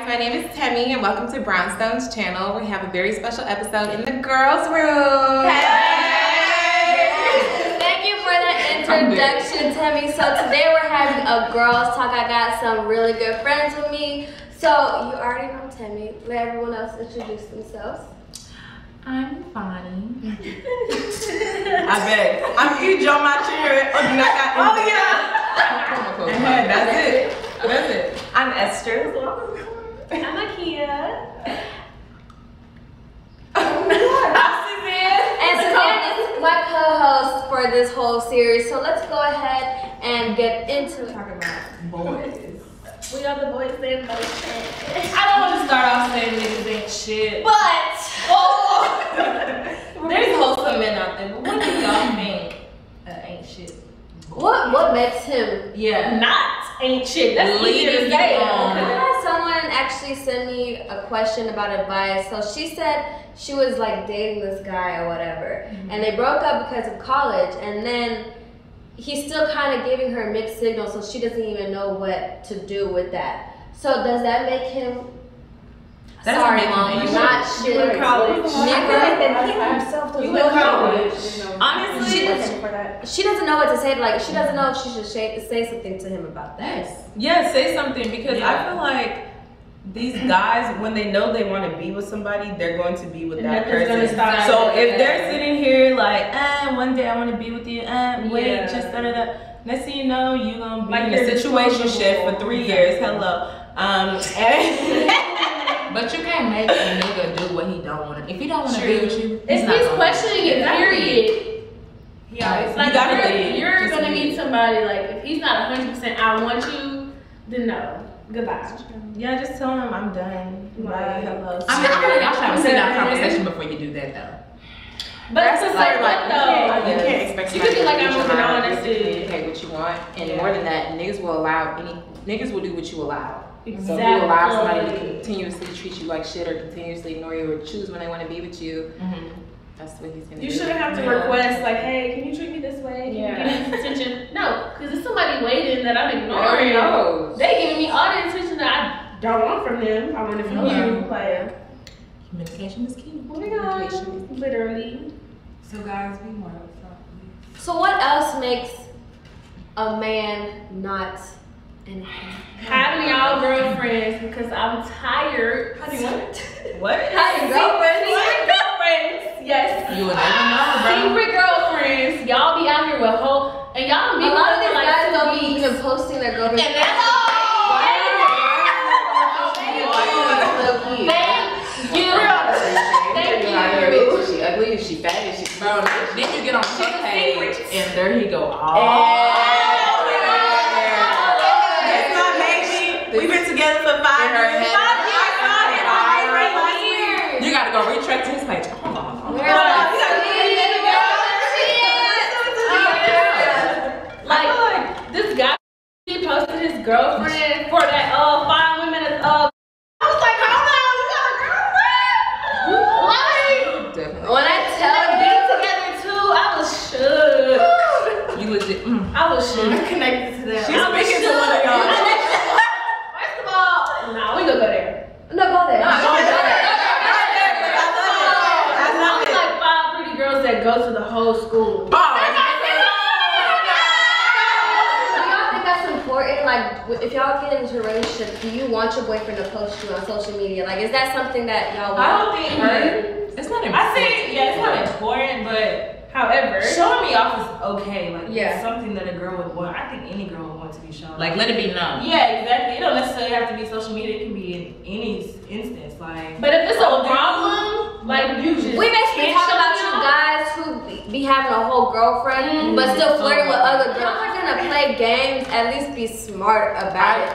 guys, my name is Temi and welcome to Brownstone's channel. We have a very special episode in the girls' room. Hey! Thank you for the introduction, Temi. So today we're having a girls' talk. I got some really good friends with me. So you already know Temi. Let everyone else introduce themselves. I'm Ifeanye. I bet. I'm Ijeoma. Oh yeah. That's it. That's it. I'm Esther. I'm Ikea. And Suzan is my co-host for this whole series. So let's go ahead and get into it. Talking about boys. We are the boys saying no shit. I don't want to start off saying niggas ain't shit. But There's wholesome men out there, but what do y'all think ain't shit? What makes him not ain't shit. That's easy to say. I had someone actually send me a question about advice. So she said she was like dating this guy or whatever, and they broke up because of college, and then he's still kind of giving her mixed signals, so she doesn't even know what to do with that. So does that make him? Sorry, mom, not shit. You in college. Never. You in college. Honestly, She doesn't know what to say. Like, she doesn't know if she should say something to him about that. Yeah, say something because I feel like these guys, when they know they want to be with somebody, they're going to be with that person. So if they're sitting here like, one day I want to be with you, wait, just da-da-da. Next thing you know, you're going to be in a situationship for 3 years. Hello. But you can't make a nigga do what he don't want to. If he don't want to be with you, If he's questioning it, period. yeah, Like, you're Just gonna leave. need somebody, like, if he's not 100% I want you, then no. Goodbye. Yeah, just tell him I'm done. Bye. Hello. I mean, I feel like y'all should have a sit-down conversation before you do that, though. But it's just like, what though? You can't expect You could be like, I'm moving moving on, that's it. communicate what you want, and more than that, niggas will do what you allow. Exactly. So if you allow somebody to continuously treat you like shit or continuously ignore you or choose when they want to be with you, that's what he's gonna do. You shouldn't have to request, like, hey, can you treat me this way? Can you give me this attention? No, because there's somebody waiting that I'm ignoring. knows. They giving me all the attention that I don't want from them. I want it from you, player. Communication is key. Oh my God. Literally. So guys, be more upfront, please. So what else makes a man not anything? Having y'all girlfriends because I'm tired. How do you want it? What? Having girlfriends. Yes. You would never know, bro. Secret girlfriends. Y'all be out here with and y'all be A lot of these like guys don't be even posting their girlfriend. And that's Is she ugly? Is she fat? Is she bro? Then you get on her page and there he go. It's not maybe. We've been together for 5 years. You gotta go retract to his page. Hold on. Like this guy, he posted his girlfriend for that fine women I was like, hold on, we got a girlfriend? Like, Definitely. when I tell them be together too, I was shook. You legit. I was shook. Connected to that. She's speaking to one of y'all. First of all, nah, we gonna go there. No, go there. Only like 5 pretty girls that go to the whole school. Do y'all think that's important? Like, if y'all get into a relationship, do you want your boyfriend to post you on social media? Like, is that something that y'all want? I don't think It's not I important. think it's not important, but However, showing me off is okay. Like Yeah. it's something that a girl would want. I think any girl would want to be shown. Like, let it be known. Yeah, exactly. It don't necessarily have to be social media. It can be in any instance. Like, but if it's a problem, like you just We basically can't talk show about me you off. guys who be having a whole girlfriend, but still flirting with other girls. Y'all are gonna play games, at least be smart about it.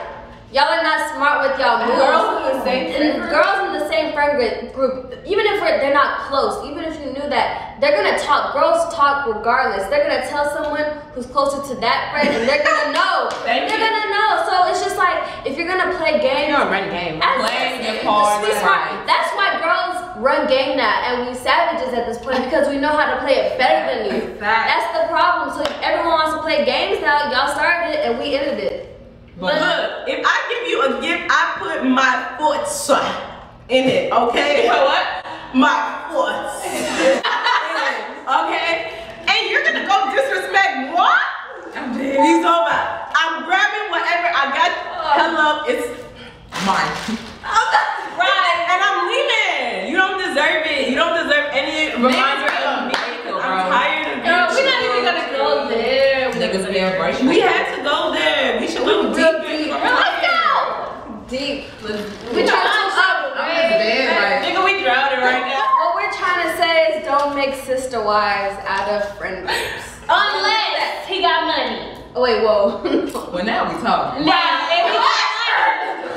Y'all are not smart with y'all moves. Girls in the same friend group? Girls in the same friend group, even if they're not close, even if you knew that, they're gonna talk. Girls talk regardless. They're gonna tell someone who's closer to that friend, and they're gonna know. Thank they're you. gonna know. So it's just like, if you're gonna play games, You don't run game. Play your cards be smart. right. That's why girls run game now, and we savages at this point because we know how to play it better than you. That's the problem. So if everyone wants to play games now, y'all started it and we ended it. But look, if I give you a gift, I put my foot in it, okay? What? My foot. Okay? And you're gonna go disrespect what? I'm dead. He's over. I'm grabbing whatever I got. Hello, it's mine. Right, and I'm leaving. You don't deserve it. You don't deserve any reminder of me. I'm tired of Girl, we're not even gonna go there. Niggas be embracing. We had to go there. We should go deep. Let's go. Deep. We trying to Nigga, we drowning right now. What we're trying to say is don't make sister wives out of friend groups. Unless he got money. Oh wait, whoa. Well, now we talking. Now,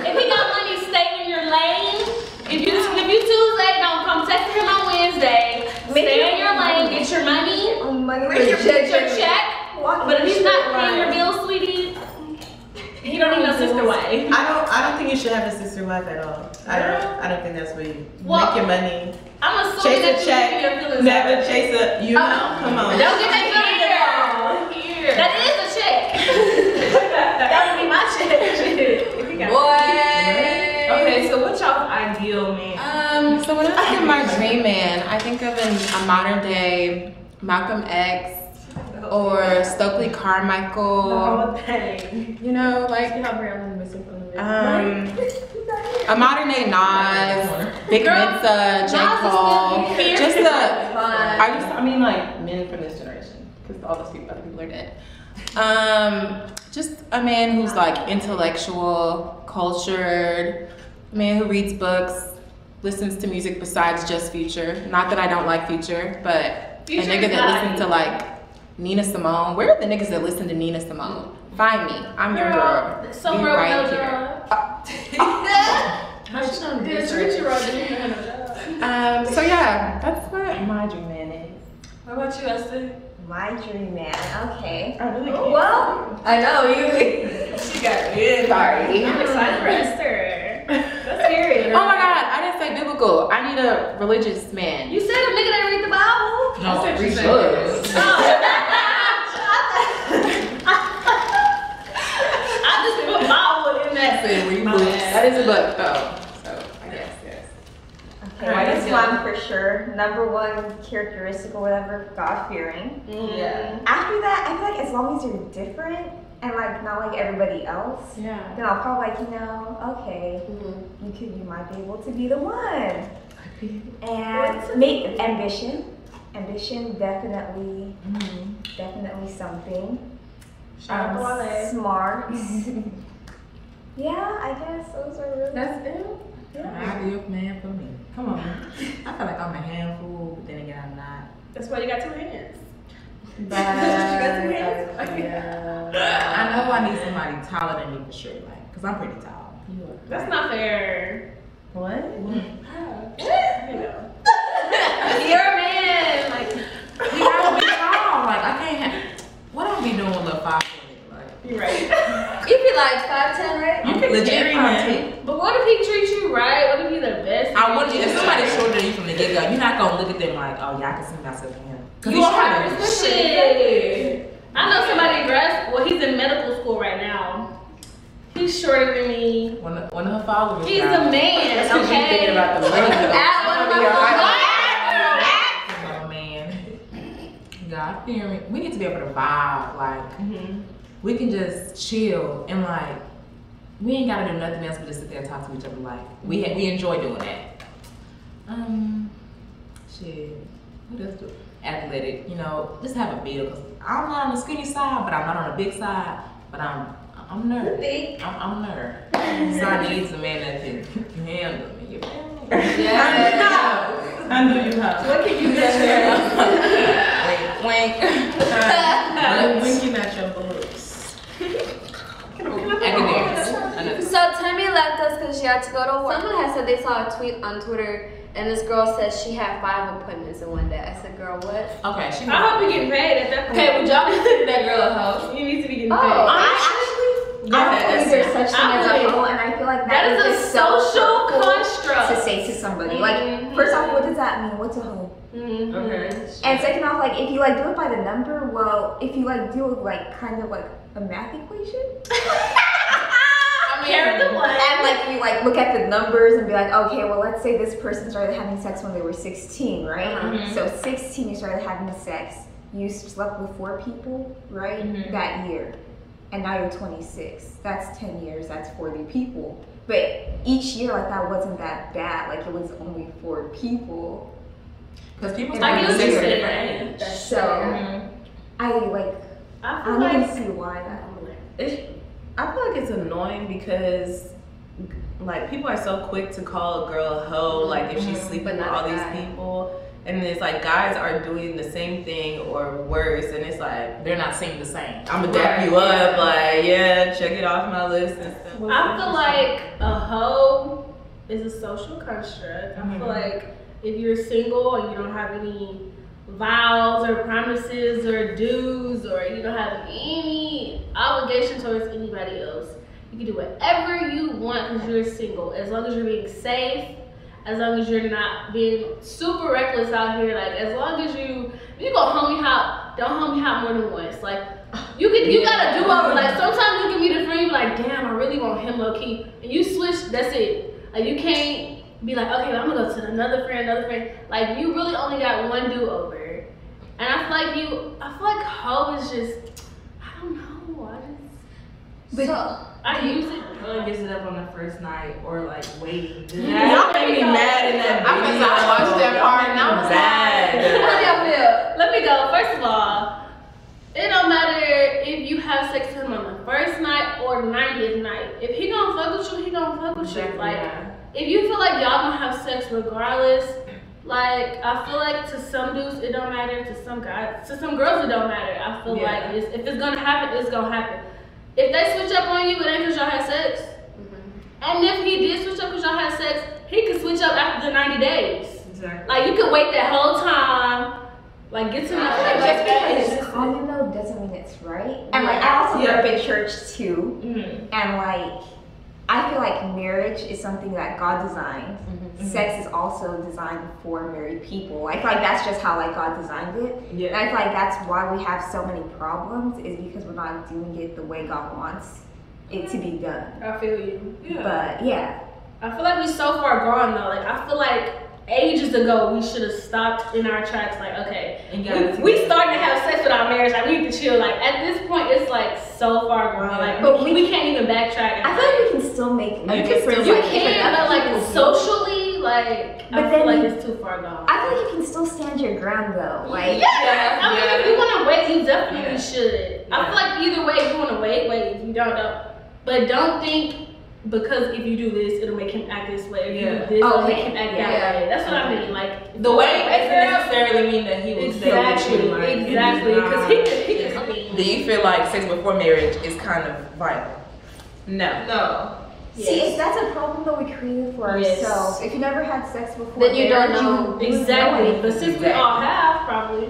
if he got money, stay in your lane. If you Tuesday, don't come text him on Wednesday. Stay in your lane, get your money, get your check. But if he's not paying your bills, sweetie, he don't need no sister wife. I don't think you should have a sister wife at all. I don't think that's where you make your money. I'm assuming Chase a check, never chase a, you know, come on. Don't get that here. That is a check. That would be my check. Boy. Okay, so what's y'all's ideal man? So when I think of my dream man, I think of a modern day Malcolm X or Stokely Carmichael. You know, like a modern day Nas, Big Mensa, J. Cole. I mean like men from this generation, because all those people, other people are dead. Just a man who's like intellectual, cultured, a man who reads books, listens to music besides just Future. Not that I don't like Future, but Future a nigga that listens to like Nina Simone. Where are the niggas that listen to Nina Simone? Find me. I'm your girl. Somewhere right with no here. job. So yeah, that's what my dream man is. What about you, Esther? My dream man, okay. I really Well, I know you. She got it. Sorry. I'm excited for Esther. Let's hear it. Oh my God, I didn't say biblical. I need a religious man. You said a nigga that read the Bible. No, I said we she should. should. I just put Bible in that. That is a book though. So I guess yes. Okay, this one for sure. Number one characteristic or whatever, God-fearing. Yeah. After that, I feel like as long as you're different and like not like everybody else, Yeah. then I'll probably like, okay, you might be able to be the one. And make ambition. Ambition definitely something. Smart. Yeah, I guess those are really. That's it? Yeah. Ideal man for me. Come on. I feel like I'm a handful, but then again I'm not. That's why you got 2 hands. But I know I need somebody taller than me for sure, like, cause I'm pretty tall. That's not fair. What? You're a man. Like, You gotta be tall. Like I can't have. What I be doing with a 5'4" nigga? Like you're right. You be like 5'10", right? You can legit man. But what if he treats you right? What if he's the best? I want you. If somebody's shorter than you from the get go, you're not gonna look at them like, oh yeah, I can see myself in him. Cause You he's are shorter. shit. I know somebody dressed. Well, he's in medical school right now. He's shorter than me. One of her followers. He's a man. that's because you're thinking Okay. about the money though. At one of my Oh man. God fearing. We need to be able to vibe. Like we can just chill and like we ain't gotta do nothing else but just sit there and talk to each other. Like we enjoy doing that. Shit. What else do? Athletic. You know, just have a build. Cause I'm not on the skinny side, but I'm not on the big side. But I'm nerd. I'm nerd. So I need a man that can handle me. You feel me? I knew you have. What can you do? Wink. I'm winking at your boobs. Academics. So Temi left us because she had to go to work. Someone had said they saw a tweet on Twitter and this girl said she had 5 appointments in one day. I said, girl, what? Okay, she I hope you get paid at that point. Okay, would y'all consider that girl a hoe? You need to be getting Oh, paid. I don't believe there's such thing as a I hoe, and I feel like That is just a so social hurtful construct. to say to somebody. Like, first off, what does that mean? What's a hoe? Okay. And second off, like, if you like do it by the number, well, if you like do it like kind of like a math equation, I carry the one. And like you like look at the numbers and be like, okay, well let's say this person started having sex when they were 16, right? So 16 you started having sex. You slept with 4 people, right? That year. And now you're 26. That's 10 years, that's 40 people. But each year like that wasn't that bad. Like it was only 4 people. Because people I start get to what say you're different age. So I like I I feel don't like even see why that. I feel like it's annoying because like people are so quick to call a girl a hoe, like if she's sleeping with all these people. And it's like guys are doing the same thing or worse, and it's like They're not saying the same. I'm gonna dap you up, like yeah, check it off my list and stuff. I feel like a hoe is a social construct. I feel like if you're single and you don't have any vows or promises or dues or you don't have any obligation towards anybody else, you can do whatever you want because you're single, as long as you're being safe, as long as you're not being super reckless out here. Like as long as you go homie hop, don't homie hop more than once. Like you gotta do over. Like sometimes you can meet a friend, you be like, damn, I really want him low key, and you switch. That's it. Like you can't be like, okay, I'm gonna go to another friend. Like you really only got one do over, and I feel like hoe is just, I don't know. I use it. Really gets it up on the first night or like waiting. Y'all made me mad in that I video. watched that part and I was bad. Let me go. First of all, it don't matter if you have sex with him on the first night or the 90th night. If he gonna fuck with you, he gonna fuck with you. Like, if you feel like y'all gonna have sex regardless, like I feel like to some dudes it don't matter, to some guys, to some girls it don't matter. I feel like if it's gonna happen, it's gonna happen. If they switch up on you, it ain't because y'all had sex. And if he did switch up because y'all had sex, he could switch up after the 90 days. Exactly. Like you could wait that whole time, like get to know Just like because it's common though doesn't mean it's right. And like I also grew up in church too. And like I feel like marriage is something that God designed. Sex is also designed for married people. I feel like that's just how like God designed it. And I feel like that's why we have so many problems is because we're not doing it the way God wants it to be done. I feel you. But yeah. I feel like we're so far gone though. Like I feel like ages ago we should have stopped in our tracks. Like okay, we starting to have sex without marriage. Like we need to chill. Like at this point, it's like so far gone. Like but we can't even backtrack. I feel like we can still make a difference. You can, but like socially, like but I feel like it's too far gone. I feel like you can still stand your ground though. Like I mean, if you want to wait, you definitely should. I feel like either way, if you want to wait. If you don't. But don't think because if you do this, it'll make him act this way. If you do this, it'll make him act that way. That's what I mean. Like the way doesn't necessarily mean that he will stay with you. Like, exactly. Because he can. Do you feel like sex before marriage is kind of violent? No. See, that's a problem that we created for ourselves. If you never had sex before, then you don't know. Exactly. But since we all have, probably.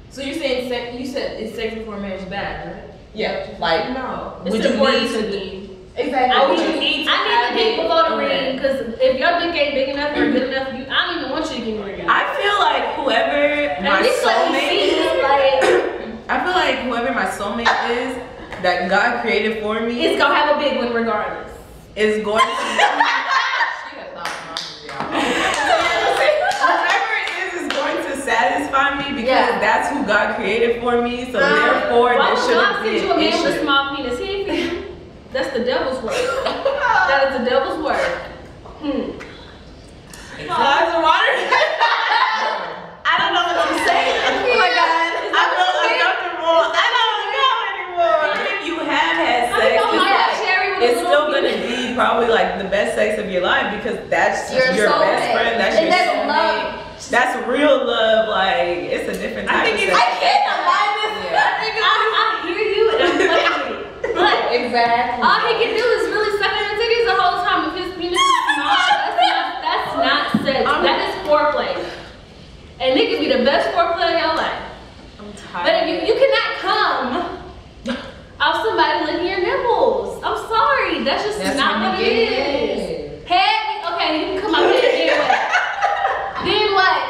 So you're saying sex? You said it's sex before marriage bad, right? Yeah. Like no. Would you need to? Exactly. I need the dick before the ring, because if your dick ain't big enough or good enough, I don't even want you to give me a ring. I feel like whoever my soulmate is, I feel like whoever my soulmate is that God created for me, it's gonna have a big one regardless. Is going to whatever it is going to satisfy me because that's who God created for me. So therefore, there shouldn't be an issue. With a small penis, he ain't for you. That's the devil's work. That is the devil's work. I don't know what to say. Oh my God. I feel uncomfortable. I don't know anymore. If you have had sex, it's still going to be probably like the best sex of your life because that's your best friend. That's your soulmate. That's real love. Like, it's a different type of sex. I can't align this. I hear you and I'm fucking with it. But exactly. All he can do is really suck on your titties the whole time. If his penis is small, that's not sex. That is foreplay. And it could be the best foreplay of your life. I'm tired. But if you cannot come off somebody licking your nipples, I'm sorry. That's just not what it is. Head, okay, you can come out here. Then what?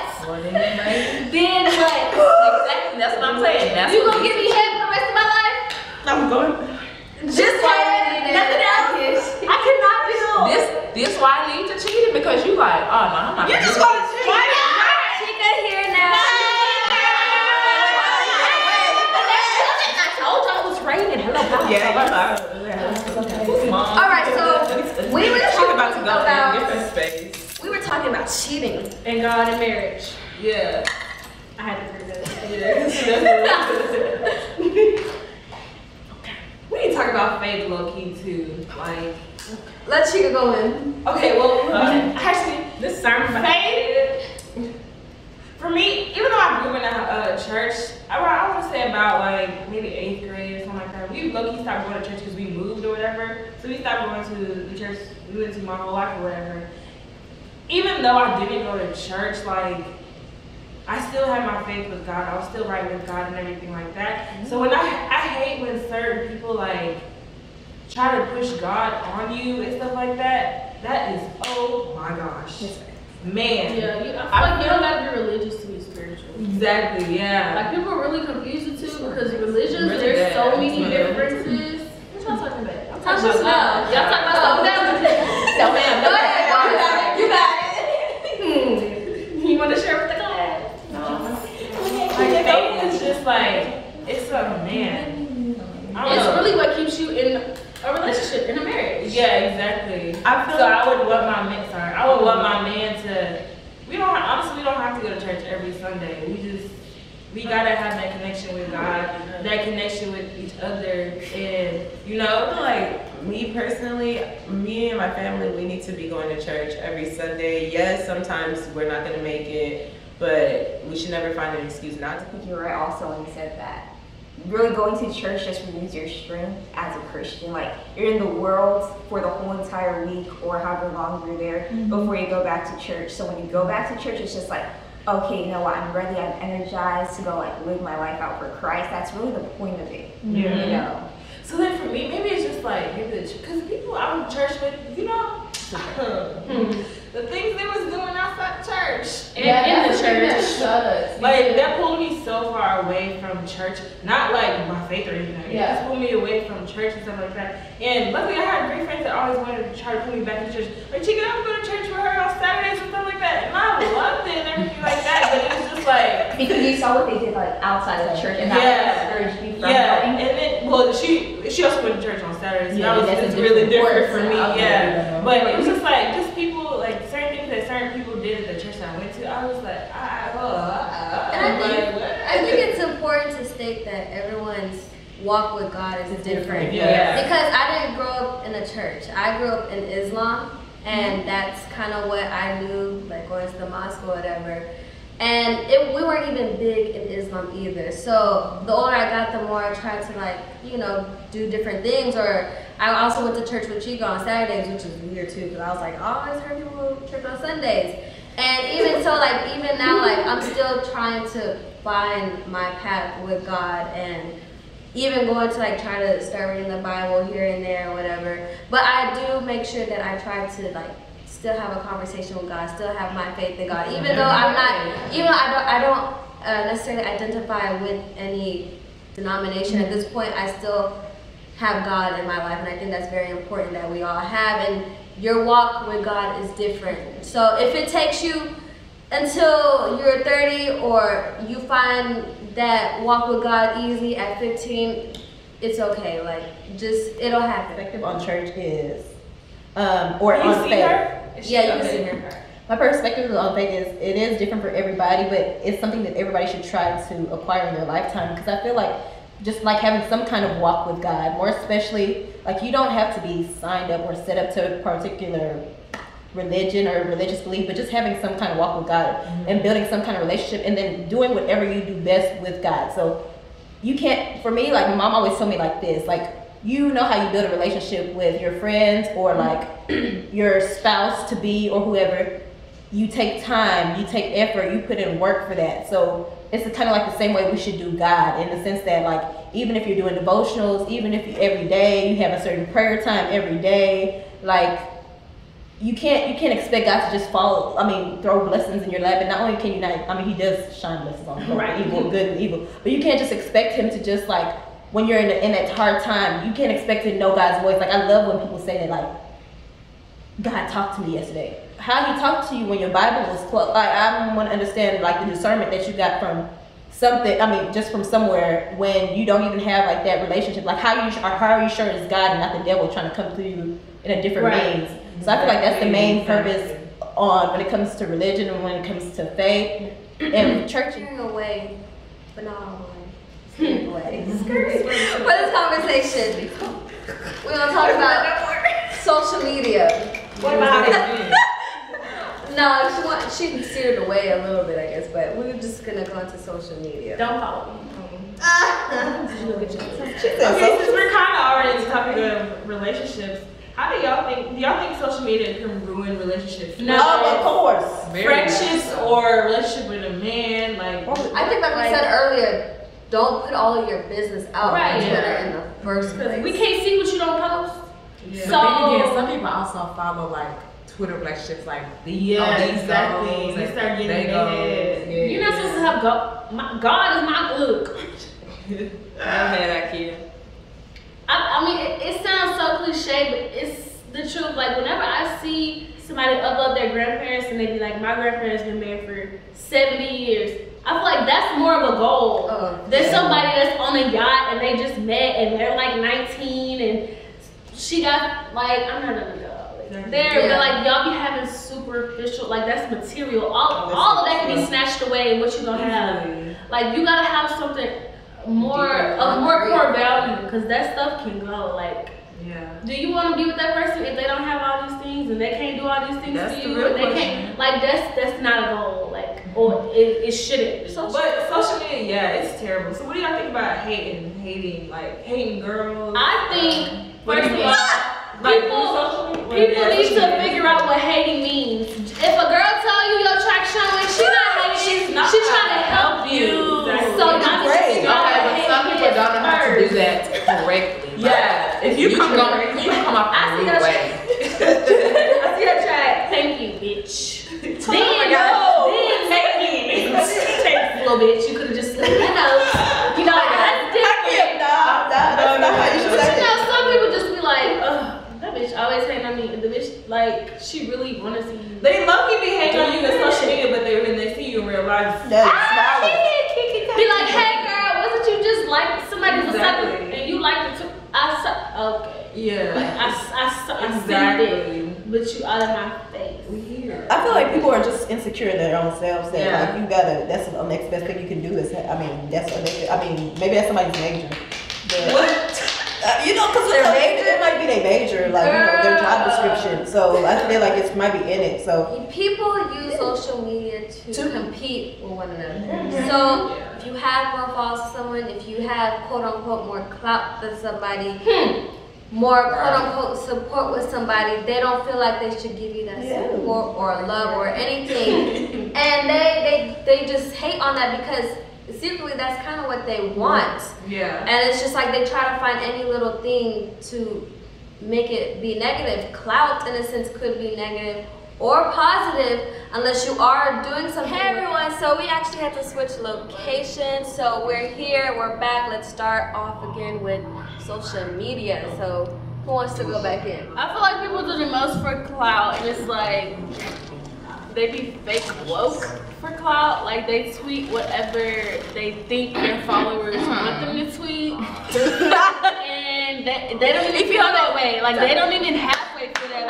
Then what? Exactly, that's what I'm saying. That's you gonna give me head for the rest of my life? I'm going. Just head, nothing else. I this why I lead to cheating, because you like, oh no, I'm not. You just want to cheat. Chika here now. I told y'all it was raining. Hello, All right, so we were talking about to go in a about different space. we were talking about cheating. and God and marriage. Yeah. I had to figure that out. We need to talk about faith low key too. Like, Let Chika go in. okay, well, actually, This sermon. faith for me, even though I grew up in a church, I want to say about like maybe 8th grade or something like that. We low key stopped going to church because we moved or whatever. So we stopped going to the church. We went to my whole life or whatever. Even though I didn't go to church, like, I still had my faith with God. I was still right with God and everything like that. So when I hate when certain people like try to push God on you and stuff like that. That is, oh my gosh, man. Yeah, I feel like you don't gotta be religious to be spiritual. Exactly. Yeah. Like people really confuse it too because religion, Really there's bad. so many differences. What y'all talking about? I'm talking Talk about God. Y'all talking about something else? So man, Go ahead. You got it. You want to share with the class? like faith is just like, it's a man. I don't It's know. really what keeps you in a relationship, in a marriage. Yeah, exactly. I feel So I would want my man. Sorry, I would want my man to. We don't have to go to church every Sunday. We gotta have that connection with God, that connection with each other, and you know, like me personally, me and my family, we need to be going to church every Sunday. Yes, sometimes we're not gonna make it, but we should never find an excuse not to. I think you're right also when you said that. Really going to church just removes your strength as a Christian. Like, you're in the world for the whole entire week or however long you're there before you go back to church. So when you go back to church, it's just like, okay, you know what, I'm ready, I'm energized to go like live my life out for Christ. That's really the point of it, you know? so then for me, maybe it's just like, because people I went to church with, you know, the things they was doing outside church. And in the church. Like, that pulled me so far away from church. Not like my faith or anything. It just pulled me away from church and stuff like that. And luckily, I had great friends that always wanted to try to pull me back to church. Like, Chika, I'm going to church with her on Saturdays and stuff like that. And I loved it and everything like that. But it was just like, Because you saw what they did like outside of the church and that discouraged you from yeah. going. And then, well, she also went to church on Saturdays. So Yeah, that that's was a really different different for me. course. Yeah. But it was just like, just people, like certain things that certain people did at the church that I went to. I was like, I think it's important to state that everyone's walk with God is different. Yeah. Because I didn't grow up in a church. I grew up in Islam, and that's kind of what I knew, like going to the mosque or whatever. And we weren't even big in Islam either. So the older I got, the more I tried to like, you know, do different things. Or I also went to church with Chika on Saturdays, which is weird too, because I was like, oh, I always heard people go to church on Sundays. And even so, like, even now, like, I'm still trying to find my path with God, and even going to, like, try to start reading the Bible here and there or whatever. But I do make sure that I try to, like, still have a conversation with God, still have my faith in God, even though I'm not, even though I don't necessarily identify with any denomination at this point, I still have God in my life, and I think that's very important that we all have. And your walk with God is different. So if it takes you until you're 30, or you find that walk with God easy at 15, it's okay. Like, just, it'll happen. Perspective on church is, or on faith. Yeah, you can see her. My perspective on faith is, it is different for everybody, but it's something that everybody should try to acquire in their lifetime, because I feel like just like having some kind of walk with God, more especially, like, you don't have to be signed up or set up to a particular religion or religious belief, but just having some kind of walk with God and building some kind of relationship, and then doing whatever you do best with God. So you can't, for me, like, my mom always told me like this, like, you know how you build a relationship with your friends or like your spouse to be or whoever. You take time, you take effort, you put in work for that. So it's kind of like the same way we should do God, in the sense that, like, even if you're doing devotionals, even if you every day you have a certain prayer time every day, like, you can't expect God to just follow, throw blessings in your lap. And not only can you not, he does shine blessings on you, right, evil, good and evil, but you can't just expect him to just, like, when you're in that hard time, you can't expect to know God's voice. Like, I love when people say that, like, God talked to me yesterday. How he talked to you when your Bible was closed. Like, I want to understand like the discernment that you got from something. I mean, just from somewhere when you don't even have like that relationship. Like, how are you sure it's God and not the devil trying to come through you in a different means? So I feel like that's the main purpose on when it comes to religion and when it comes to faith and church. Steering away, but not all the way. Steering away. For this conversation, we're gonna talk about social media. What about it? No, she steered away a little bit, I guess, but we're just gonna go into social media. Don't follow me. Since we're kind of already on the topic of relationships, how do y'all think social media can ruin relationships? No, of course. Friendships or relationship with a man, like. I think like we said earlier, don't put all of your business out on Twitter in the first place. We can't see what you don't post. Yeah. So But then again, some people also follow like Twitter relationships, like these exactly. goals, You start getting they goals. Yeah. you're not supposed to have God is my look. I had that kid. I mean, it sounds so cliche, but it's the truth. Like, whenever I see somebody upload their grandparents and they be like, my grandparents been married for 70 years, I feel like that's more of a goal. There's somebody that's on a yacht and they just met and they're like 19 and she got, like, I'm not gonna go. But like, y'all be having superficial, like, that's material. All of that can be snatched away and what you gonna have. Like, you gotta have something more core value, because that stuff can go. Like, do you want to be with that person if they don't have all these things and they can't do all these things for you? And they can't, like, that's not a goal. Like, or it shouldn't be. But social media, it's terrible. So what do y'all think about hating girls? I think, first of all, people need to figure out what hating means. If a girl tell you your track showing, she's not hating. She's trying to help you. So not Okay, but some people don't know how to do that correctly. Yeah, if you come off the wrong way. I see that track. Thank you, bitch. Then maybe little bitch, you could have just, that's different. That's not how you should say it. Some people just be like, ugh. That bitch always hating on me. And the bitch, like, she really want to see you. They lucky be hating on you in social media, but when they see you in real life, be like, hey girl, wasn't you just like somebody was sucking and you liked it too? Okay. Yeah. Like, I sent it, but you out of my face. I feel like people are just insecure in their own selves. That like you gotta. That's the next best thing you can do is. Maybe that's somebody's major. But, what? Because their major, it might be their major, like their job description. So I feel like it might be in it. So people use social media to compete with one another. So if you have more followers to someone, if you have quote unquote more clout than somebody, more quote unquote support with somebody, they don't feel like they should give you that support or love or anything, and they just hate on that because secretly that's kind of what they want. And it's just like they try to find any little thing to make it be negative. Clout in a sense could be negative or positive unless you are doing something. Hey everyone, so we actually had to switch locations, so we're here, we're back. Let's start off again with social media. So who wants to go back in? I feel like people do the most for clout, and it's like they be fake woke for clout. Like they tweet whatever they think their followers want them to tweet, and they don't even feel that way. Like they don't even halfway feel that way.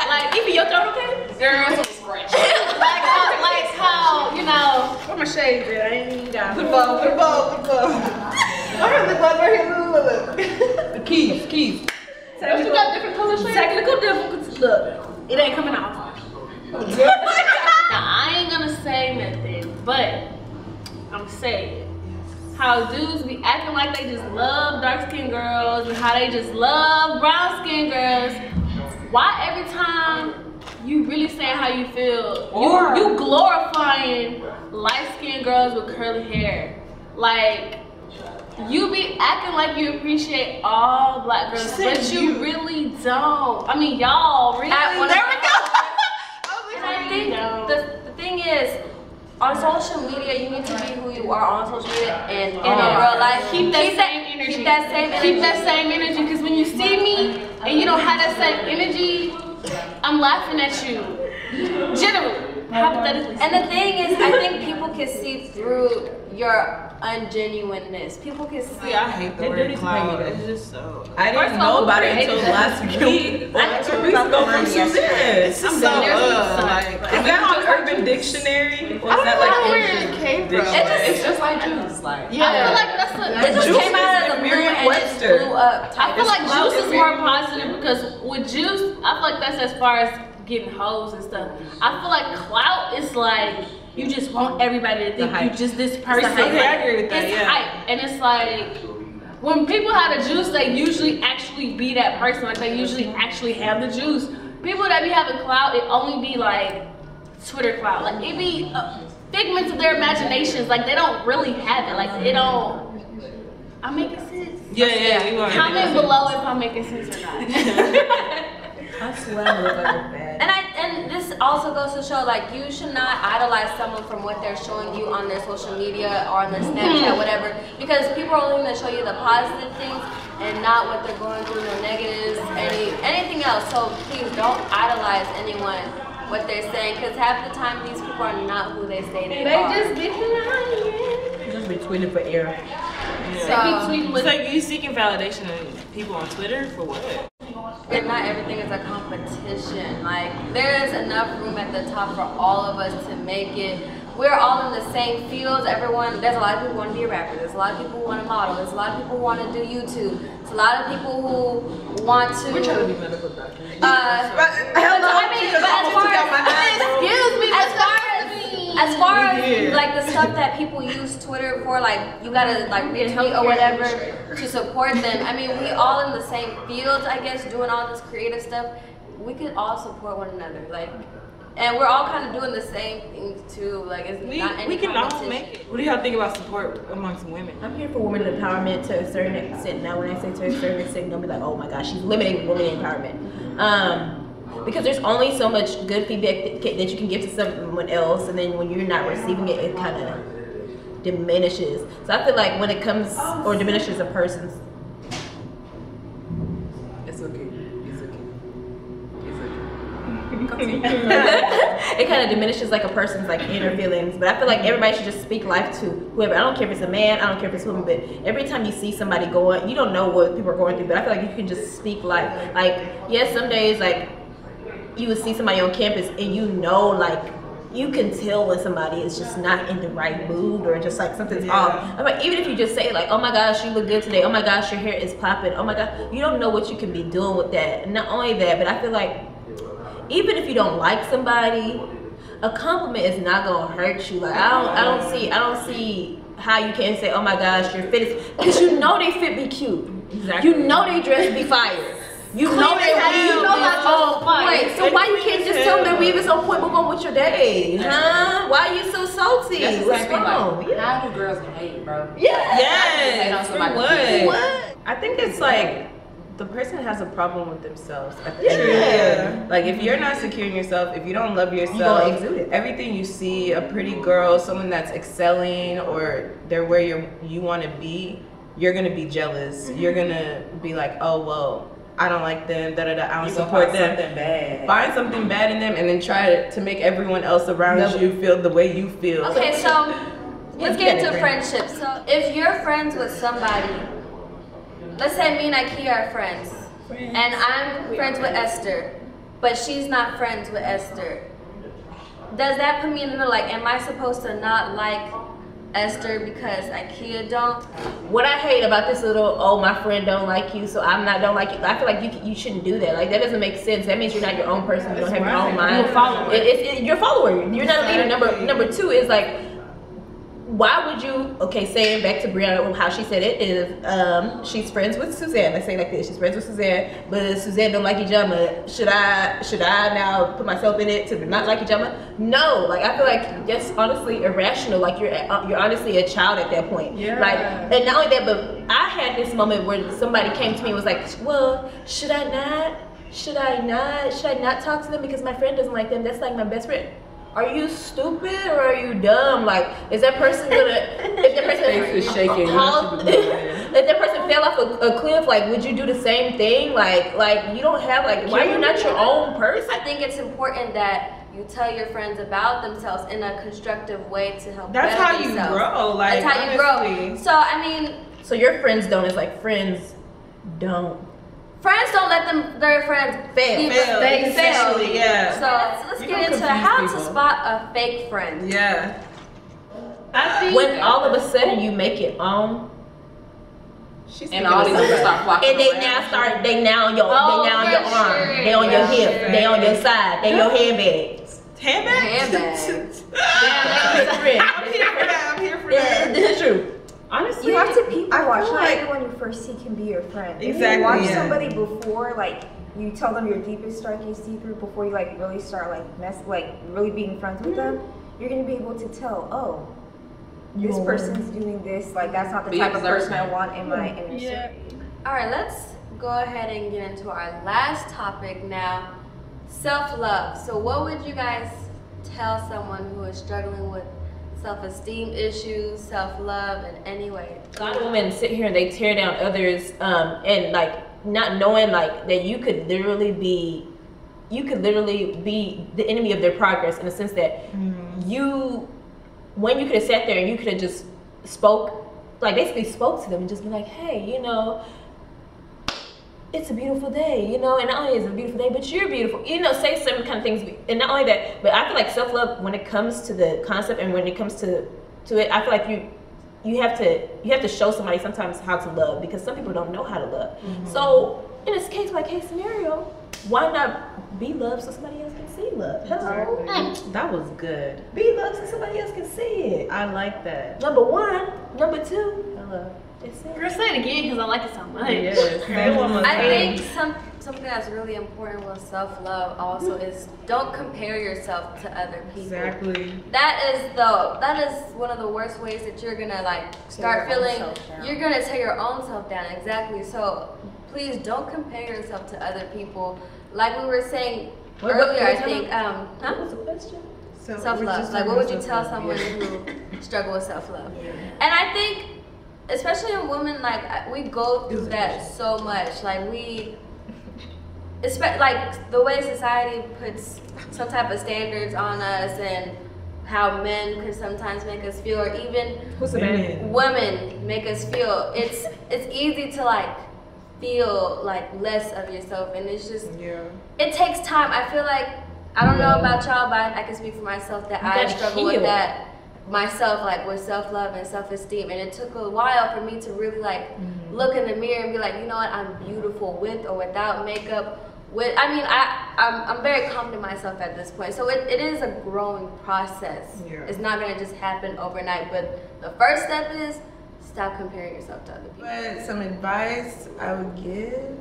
Like even your throat okay? Girls are scratch. like how where my shades at? I ain't even got. put a bow. I heard the one right here. The keys. Don't you got different color shades? Technical difficulties. Look, it ain't coming out. Now, I ain't gonna say nothing, but I'm saying how dudes be acting like they just love dark-skinned girls and how they just love brown-skinned girls. Why every time you really saying how you feel, you glorifying light-skinned girls with curly hair? Like, you be acting like you appreciate all black girls, but you really don't. I mean, y'all really. There we go. I think the thing is, on social media, you need to be who you are on social media and in real life. Keep that same energy. Because when you see me and you don't have that same energy, I'm laughing at you. Generally, hypothetically. And the thing is, I think people can see through your ungenuineness. People can see. I hate the word cloud. It's just so. I didn't know about it until last week. 2 weeks ago from Suzan. It's so like. Is that on Urban Dictionary? Or is that I like don't know where it came from. It's just like juice. Like, I feel like that's It just Juice came out is of the blue Merriam and it Webster. blew up. I feel like juice is more positive because with juice, I feel like that's as far as getting hoes and stuff. I feel like clout is like you just want everybody to think you just this person. Okay, I agree with that. It's Yeah. hype, and it's like when people have the juice, they usually actually be that person. Like they usually actually have the juice. People that be having clout, it only be like Twitter clout. Like it be figments of their imaginations. Like they don't really have it. Like they don't. I'm making sense. Yeah. You are. Comment below if I'm making sense or not. I swear I look like a bad. And this also goes to show like you should not idolize someone from what they're showing you on their social media or on their Snapchat, whatever, because people are only going to show you the positive things and not what they're going through, no negatives, anything else. So please don't idolize anyone, what they're saying, because half the time these people are not who they say they are. just be lying. Just be tweeting for air. So, It's like you seeking validation of people on Twitter for what? and not everything is a competition. Like there is enough room at the top for all of us to make it. We're all in the same fields. Everyone, there's a lot of people who want to be a rapper. There's a lot of people who want to model. There's a lot of people who want to do YouTube. There's a lot of people who want to. we're trying to be medical doctors. As far as like the stuff that people use Twitter for, like you gotta like retweet or whatever to support them. I mean, we all in the same fields, I guess, doing all this creative stuff. We could all support one another, like, and we're all kind of doing the same things too. Like, it's not any we can all competition. make it. What do y'all think about support amongst women? I'm here for women empowerment to a certain extent. Now, when I say to a certain extent, don't be like, oh my gosh, she's limiting women empowerment. Because there's only so much good feedback that you can give to someone else, and then when you're not receiving it, it kind of diminishes. So I feel like when it comes or diminishes a person's, It's okay. it kind of diminishes like a person's like inner feelings. But I feel like everybody should just speak life to whoever. I don't care if it's a man, I don't care if it's a woman, but every time you see somebody going, you don't know what people are going through, but I feel like you can just speak life. Like, yes, some days like you would see somebody on campus and you know, like, you can tell when somebody is just not in the right mood or just like something's off. I'm like, even if you just say like, oh my gosh, you look good today. Oh my gosh, your hair is popping. Oh my God, you don't know what you can be doing with that. And not only that, but I feel like even if you don't like somebody, a compliment is not gonna hurt you. Like I don't see how you can say, oh my gosh, your fit is, because you know they fit be cute. Exactly. You know they dress be fire. You know they on point. So why you can't just tell them their weave is on point, move on with your day? Huh? Why are you so salty? That's What's wrong? like, how do girls hate, bro? Yeah. Yes. For what? I think it's like the person has a problem with themselves. Yeah. Like if you're not secure in yourself, if you don't love You gonna yourself, exude it. everything you see, a pretty girl, someone that's excelling, or they're where you want to be, you're gonna be jealous. You're gonna be like, oh well, I don't like them, I don't support them. Find something bad in them and then try to make everyone else around you feel the way you feel. Okay, so let's get into friendships. So if you're friends with somebody, let's say me and Ikea are friends, and I'm friends with Esther, but she's not friends with Esther. Does that put me in the middle? Like, am I supposed to not like Esther because Ikea don't? What I hate about this little, oh, my friend don't like you, so I'm not don't like you. I feel like you shouldn't do that. Like, that doesn't make sense. That means you're not your own person. You don't have your own mind. You're a follower. You're a follower. You're not a leader. Number two is like, why would you, okay, saying back to Brianna, how she said it is, she's friends with Suzan. Let's say it like this. She's friends with Suzan, but Suzan don't like Ijeoma. Should I now put myself in it to not like Ijeoma? No, like I feel like that's honestly irrational. Like you're honestly a child at that point. Yeah. Like, and not only that, but I had this moment where somebody came to me and was like, well, should I not talk to them because my friend doesn't like them? That's like my best friend. Are you stupid or are you dumb? Like, is that person gonna, if that person Face is shaking. if that person fell off a cliff, like, would you do the same thing? Like you don't have, like, why are you not your own person? I think it's important that you tell your friends about themselves in a constructive way to help That's better how you themselves. grow. Like, that's how you honestly. grow. So, I mean... So your friends don't, it's like friends don't. Friends don't let their friends Fail. They fail. Yeah. So let's get into how to spot a fake friend. Yeah. I think When all of a sudden you make it on, And all these people start flocking and they around. now on your arm, sure. they on your hip, they on your side, they your handbags. Handbags. I'm here for that. I'm here for that. This is true. Honestly, You have to people I watch. feel Not like- everyone you first see can be your friend. If Exactly, you watch yeah. somebody before, like you tell them your deepest, darkest secret before you like really start like really being friends with them, you're gonna be able to tell. Oh, this person's doing this. Like that's not the Be type of person I observant. want in my inner Yeah. circle. All right, let's go ahead and get into our last topic now, self-love. So what would you guys tell someone who is struggling with self-esteem issues, self-love in any way? a lot of women sit here and they tear down others, and like not knowing like that you could literally be the enemy of their progress, in the sense that when you could have sat there and you could have just basically spoke to them and just be like, hey, you know, it's a beautiful day, you know, and not only is it a beautiful day, but you're beautiful, you know, say some kind of things. And not only that, but I feel like self-love, when it comes to the concept and when it comes to it, I feel like you have to show somebody sometimes how to love, because some people don't know how to love. So in this case scenario, why not be loved so somebody else can see love? Hello. That was good. Be loved so somebody else can see it. I like that. Number one. Number two, hello. Girl, say it again because I like it so much. Yes. Say one more I time. think something that's really important with self-love also is don't compare yourself to other people. Exactly. That is one of the worst ways that you're gonna like start Tear your own feeling. self down. You're gonna tear your own self down. Exactly. So please don't compare yourself to other people. Like we were saying earlier, I think. What was the question? So Self-love. Like, what would you tell someone who struggle with self-love? And I think, especially in women, like we go through that so much. Like like the way society puts some type of standards on us, and how men can sometimes make us feel, or even women make us feel. It's easy to like feel like less of yourself, and it's just it takes time. I feel like, I don't know about y'all, but I can speak for myself that I struggle with that myself, like with self-love and self-esteem, and it took a while for me to really like look in the mirror and be like, you know what, I'm beautiful with or without makeup. I'm very confident in myself at this point, so it is a growing process. It's not gonna just happen overnight, but the first step is stop comparing yourself to other people. But some advice I would give,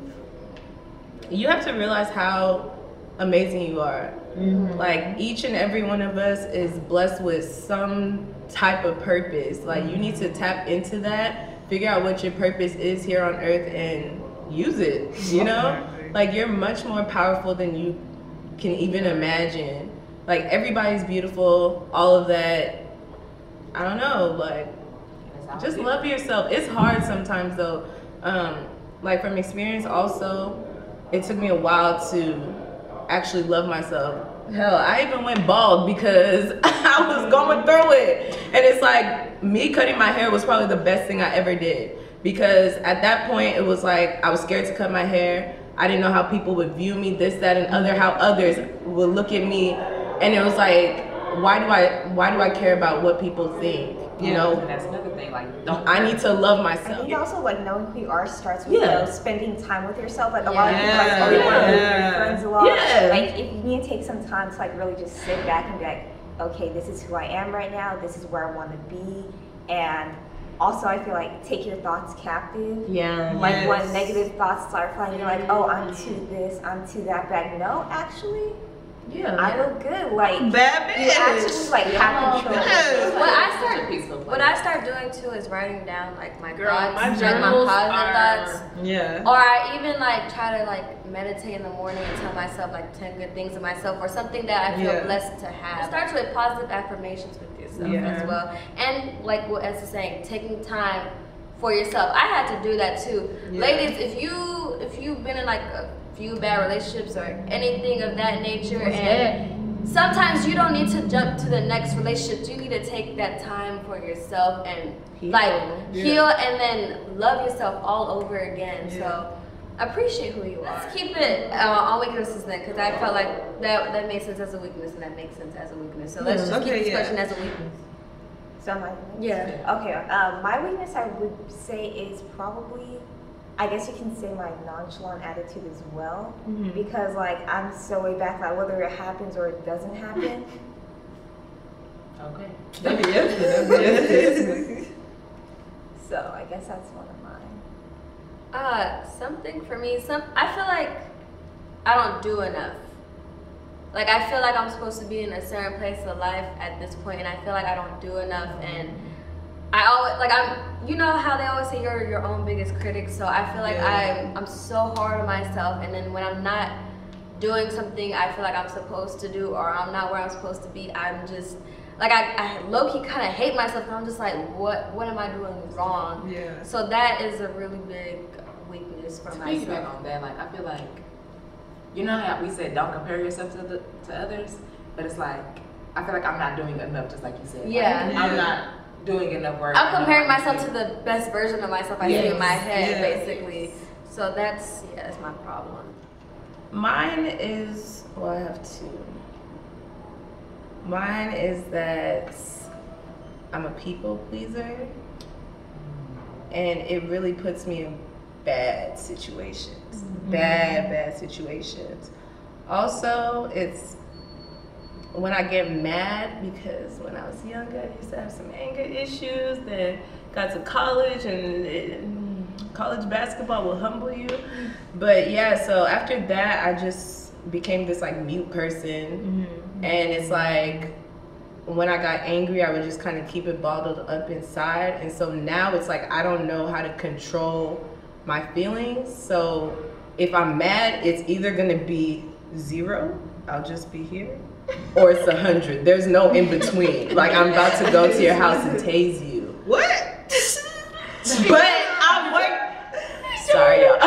you have to realize how amazing you are. Like each and every one of us is blessed with some type of purpose. Like you need to tap into that, figure out what your purpose is here on earth, and use it, you know? Like you're much more powerful than you can even imagine. Like everybody's beautiful, all of that. I don't know, like just love yourself. It's hard sometimes though. Like from experience also, it took me a while to actually love myself. Hell, I even went bald because I was going through it. And it's like, me cutting my hair was probably the best thing I ever did. Because at that point, it was like, I was scared to cut my hair. I didn't know how people would view me, this, that, and other, how others would look at me. And it was like, why do I care about what people think? You know? And that's another thing, like, I need to love I myself. think also like knowing who you are starts with spending time with yourself. Like a lot of people like, oh, you want to be with your friends a lot. Like if you need to take some time to like really just sit back and be like, okay, this is who I am right now. This is where I want to be. And also I feel like take your thoughts captive. Like when negative thoughts start flying, you're like, oh, I'm to this, I'm to that. But no, actually, I look good. Like bad bitch. You actually like have control. What I start doing too is writing down like my thoughts, my like my journals positive thoughts. Yeah. Or I even like try to like meditate in the morning and tell myself like 10 good things of myself, or something that I feel blessed to have. It starts with positive affirmations with yourself as well. And like what Esther's saying, taking time for yourself. I had to do that too. Yeah. Ladies, if you've been in like a few bad relationships or anything of that nature, and sometimes you don't need to jump to the next relationship. You need to take that time for yourself and heal and then love yourself all over again. So appreciate who you are. Let's keep it on weaknesses then, because I felt like that makes sense as a weakness and that makes sense as a weakness. So let's just keep this question as a weakness. So my okay. My weakness I would say is probably, I guess you can say, my nonchalant attitude as well, because like I'm so way back, like whether it happens or it doesn't happen. Okay. So I guess that's one of mine. Something for me. I feel like I don't do enough. Like I feel like I'm supposed to be in a certain place of life at this point, and I feel like I don't do enough. And I always you know how they always say you're your own biggest critic. So I feel like I'm so hard on myself, and then when I'm not doing something I feel like I'm supposed to do, or I'm not where I'm supposed to be, I'm just like I low-key kind of hate myself, and I'm just like, what am I doing wrong? Yeah. So that is a really big weakness for myself. Speaking back on that, like I feel like, you know how we said don't compare yourself to others, but it's like I feel like I'm not doing enough, just like you said. Yeah. Like, I'm not doing enough work. I'm comparing myself to the best version of myself I see in my head, basically. So that's my problem. Mine is, well, I have two. Mine is that I'm a people pleaser, and it really puts me in bad situations. Bad situations. Also, it's when I get mad, because when I was younger, I used to have some anger issues that got to college, and college basketball will humble you. But yeah, so after that, I just became this like mute person. And it's like, when I got angry, I would just kind of keep it bottled up inside. And so now it's like, I don't know how to control my feelings. So if I'm mad, it's either gonna be 0, I'll just be here, or it's 100. There's no in between. Like, I'm about to go to your house and tase you. What? But I'm like, sorry, y'all.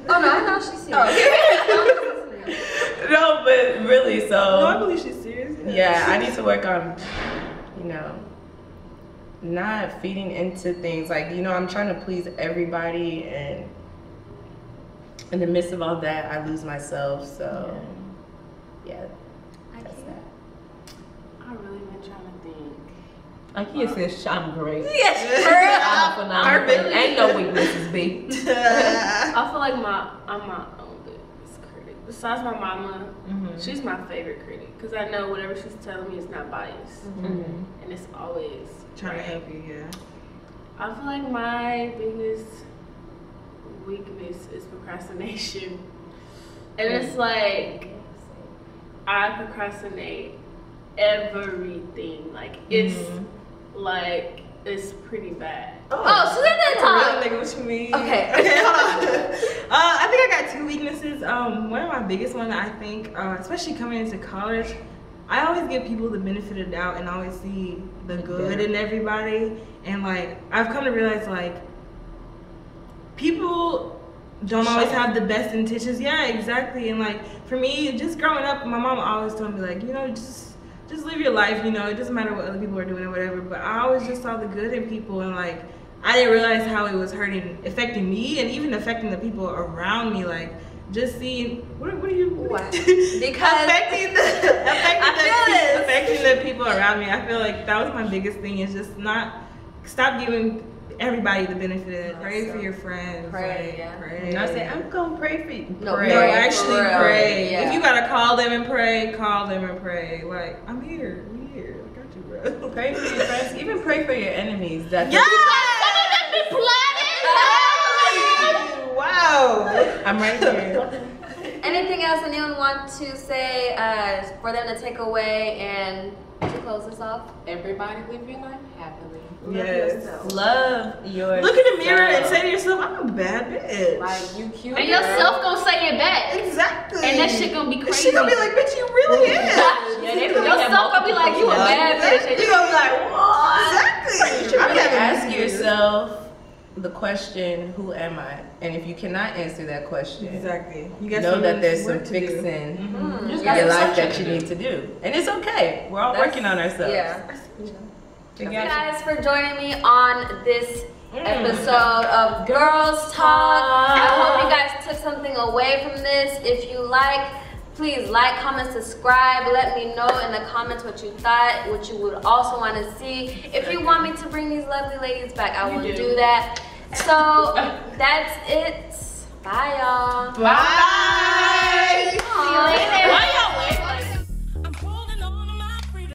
Oh no, I know she's serious. No, but really, so. No, I believe she's serious. Yeah, I need to work on, not feeding into things. Like, I'm trying to please everybody, and in the midst of all that, I lose myself. So, yeah, that's that. I really been trying to think. Ikea says I'm great. Yes, I'm phenomenal. Ain't no weaknesses, B. I feel like I'm my own biggest critic. Besides my mama, she's my favorite critic, because I know whatever she's telling me is not biased, and it's always Trying to help you, yeah. I feel like my biggest weakness is procrastination, and it's like I procrastinate everything. Like it's like it's pretty bad. Oh, so then that Really, nigga, what you mean? Okay. Okay, hold on. I think I got 2 weaknesses. One of my biggest ones, I think, especially coming into college, I always give people the benefit of the doubt and always see the good in everybody. And like, I've come to realize, like, people don't always have the best intentions. Yeah, exactly. And like, for me, just growing up, my mom always told me, like, just live your life, it doesn't matter what other people are doing or whatever. But I always just saw the good in people, and like, I didn't realize how it was affecting me, and even affecting the people around me. Like, just seeing what are you? What? Because affecting the people around me. I feel like that was my biggest thing. Is just stop giving everybody the benefit. Pray for your friends. Pray. And I say, I'm gonna pray for you. No, Pray. No, actually pray. Yeah. If you gotta call them and pray, call them and pray. Like, I'm here. We here. I got you, bro. Pray for your friends. Even pray for your enemies. That's Wow. I'm right here. Anything else anyone want to say for them to take away and to close this off? Everybody live your life happily. Yes. Love yourself. Look in the mirror and say to yourself, I'm a bad bitch. Like, you cute. And yourself gonna say it back. Exactly. And that shit gonna be crazy. She gonna be like, bitch, you really is. Yourself gonna be like, you a bad bitch. And You gonna be like, what? Exactly. You should really ask yourself the question, who am I? And if you cannot answer that question, exactly, you know that there's some fixing in your life that you need to do. And it's okay. We're all working on ourselves. Yeah. Thank you guys for joining me on this episode of Girls Talk. I hope you guys took something away from this. If you like, please like, comment, subscribe. Let me know in the comments what you thought, what you would also want to see. If you want me to bring these lovely ladies back, I will do that. So that's it. Bye, y'all. Bye. See you later.